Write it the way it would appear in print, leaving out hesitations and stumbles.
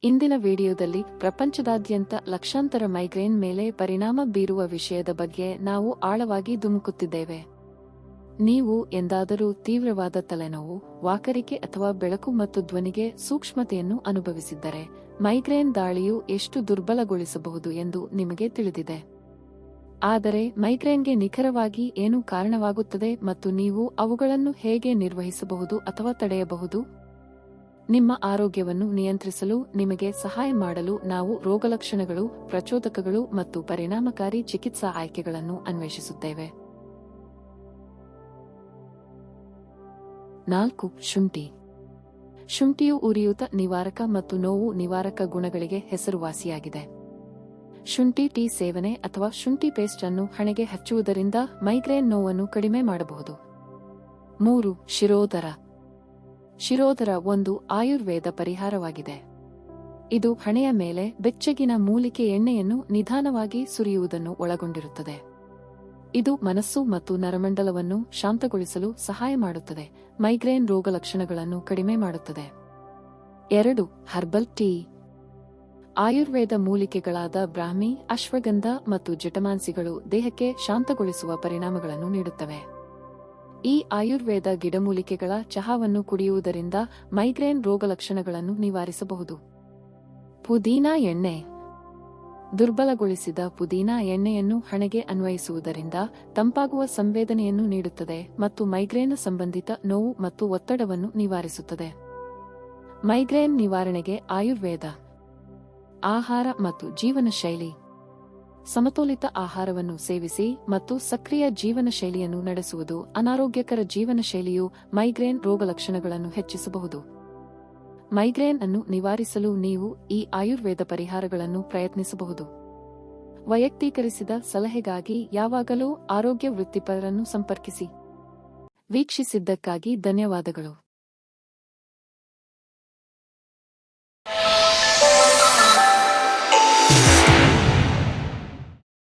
ಇಂದಿನ ವಿಡಿಯೋದಲ್ಲಿ ಪ್ರಪಂಚದಾದ್ಯಂತ ಲಕ್ಷಾಂತರ ಮೈಗ್ರೇನ್ ಮೇಲೆ ಪರಿಣಾಮ ಬೀರುವ ವಿಷಯದ ಬಗ್ಗೆ ನಾವು ಆಳವಾಗಿ ಧುಮುಕುತ್ತಿದ್ದೇವೆ. ನೀವು ಎಂದಾದರೂ ತೀವ್ರವಾದ ತಲೆನೋವು, ವಾಕರಿಕೆ ಅಥವಾ ಬೆಳಕು ಮತ್ತು ಧ್ವನಿಗೆ ಸೂಕ್ಷ್ಮತೆಯನ್ನು ಅನುಭವಿಸಿದ್ದರೆ, ಮೈಗ್ರೇನ್ ದಾಳಿಯು ಎಷ್ಟು ದುರ್ಬಲಗೊಳಿಸಬಹುದು ಎಂದು ನಿಮಗೆ ತಿಳಿದಿದೆ. ಆದರೆ ಮೈಗ್ರೇನ್ಗೆ ನಿಖರವಾಗಿ ಏನು ಕಾರಣವಾಗುತ್ತದೆ ಮತ್ತು ನೀವು ಅವುಗಳನ್ನು ಹೇಗೆ ನಿರ್ವಹಿಸಬಹುದು ಅಥವಾ ತಡೆಯಬಹುದು? ನಿಮ್ಮ ಆರೋಗ್ಯವನ್ನು ನಿಯಂತ್ರಿಸಲು ನಿಮಗೆ ಸಹಾಯ ಮಾಡಲು ನಾವು ರೋಗಲಕ್ಷಣಗಳು, ಪ್ರಚೋದಕಗಳು ಮತ್ತು ಪರಿಣಾಮಕಾರಿ ಚಿಕಿತ್ಸಾ ಆಯ್ಕೆಗಳನ್ನು ಅನ್ವೇಷಿಸುತ್ತೇವೆ. 4. ಶುಂಠಿ. ಶುಂಠಿಯು ಉರಿಯೂತ ನಿವಾರಕ ಮತ್ತು ನೋವು ನಿವಾರಕ ಗುಣಗಳಿಗೆ ಹೆಸರುವಾಸಿಯಾಗಿದೆ. ಶುಂಠಿ ಟೀ ಸೇವನೆ ಅಥವಾ ಶುಂಠಿ ಪೇಸ್ಟ್ ಅನ್ನು ಹಣೆಗೆ ಹಚ್ಚುವುದರಿಂದ ಮೈಗ್ರೇನ್ ನೋವನ್ನು ಕಡಿಮೆ ಮಾಡಬಹುದು. 3. ಶಿರೋಧರ. ಶಿರೋಧರ ಒಂದು ಆಯುರ್ವೇದ ಪರಿಹಾರವಾಗಿದೆ. ಇದು ಹಣೆಯ ಮೇಲೆ ಬೆಚ್ಚಗಿನ ಮೂಲಿಕೆ ಎಣ್ಣೆಯನ್ನು ನಿಧಾನವಾಗಿ ಸುರಿಯುವುದನ್ನು ಒಳಗೊಂಡಿರುತ್ತದೆ. ಇದು ಮನಸ್ಸು ಮತ್ತು ನರಮಂಡಲವನ್ನು ಶಾಂತಗೊಳಿಸಲು ಸಹಾಯ ಮಾಡುತ್ತದೆ, ಮೈಗ್ರೇನ್ ರೋಗಲಕ್ಷಣಗಳನ್ನು ಕಡಿಮೆ ಮಾಡುತ್ತದೆ. 2. Herbal tea. ಆಯುರ್ವೇದ ಮೂಲಿಕೆಗಳಾದ ಬ್ರಾಹ್ಮಿ, ಅಶ್ವಗಂಧ ಮತ್ತು ಜಟಮಾಂಸಿಗಳು ದೇಹಕ್ಕೆ ಶಾಂತಗೊಳಿಸುವ ಪರಿಣಾಮಗಳನ್ನು ನೀಡುತ್ತವೆ. ಈ ಆಯುರ್ವೇದ ಗಿಡಮೂಲಿಕೆಗಳ ಚಹಾವನ್ನು ಕುಡಿಯುವುದರಿಂದ ಮೈಗ್ರೇನ್ ರೋಗಲಕ್ಷಣಗಳನ್ನು ನಿವಾರಿಸಬಹುದು. ಪುದೀನಾ ಎಣ್ಣೆ. ದುರ್ಬಲಗೊಳಿಸಿದ ಪುದೀನಾ ಎಣ್ಣೆಯನ್ನು ಹಣೆಗೆ ಅನ್ವಯಿಸುವುದರಿಂದ ತಂಪಾಗುವ ಸಂವೇದನೆಯನ್ನು ನೀಡುತ್ತದೆ ಮತ್ತು ಮೈಗ್ರೇನ್ ಸಂಬಂಧಿತ ನೋವು ಮತ್ತು ಒತ್ತಡವನ್ನು ನಿವಾರಿಸುತ್ತದೆ. ಮೈಗ್ರೇನ್ ನಿವಾರಣೆಗೆ ಆಯುರ್ವೇದ. ಆಹಾರ ಮತ್ತು ಜೀವನ ಶೈಲಿ. ಸಮತೋಲಿತ ಆಹಾರವನ್ನು ಸೇವಿಸಿ ಮತ್ತು ಸಕ್ರಿಯ ಜೀವನ ಶೈಲಿಯನ್ನು ನಡೆಸುವುದು. ಅನಾರೋಗ್ಯಕರ ಜೀವನ ಶೈಲಿಯು ಮೈಗ್ರೇನ್ ರೋಗಲಕ್ಷಣಗಳನ್ನು ಹೆಚ್ಚಿಸಬಹುದು. ಮೈಗ್ರೇನ್ ಅನ್ನು ನಿವಾರಿಸಲು ನೀವು ಈ ಆಯುರ್ವೇದ ಪರಿಹಾರಗಳನ್ನು ಪ್ರಯತ್ನಿಸಬಹುದು. ವೈಯಕ್ತೀಕರಿಸಿದ ಸಲಹೆಗಾಗಿ ಯಾವಾಗಲೂ ಆರೋಗ್ಯ ವೃತ್ತಿಪರರನ್ನು ಸಂಪರ್ಕಿಸಿ. ವೀಕ್ಷಿಸಿದ್ದಕ್ಕಾಗಿ ಧನ್ಯವಾದಗಳು.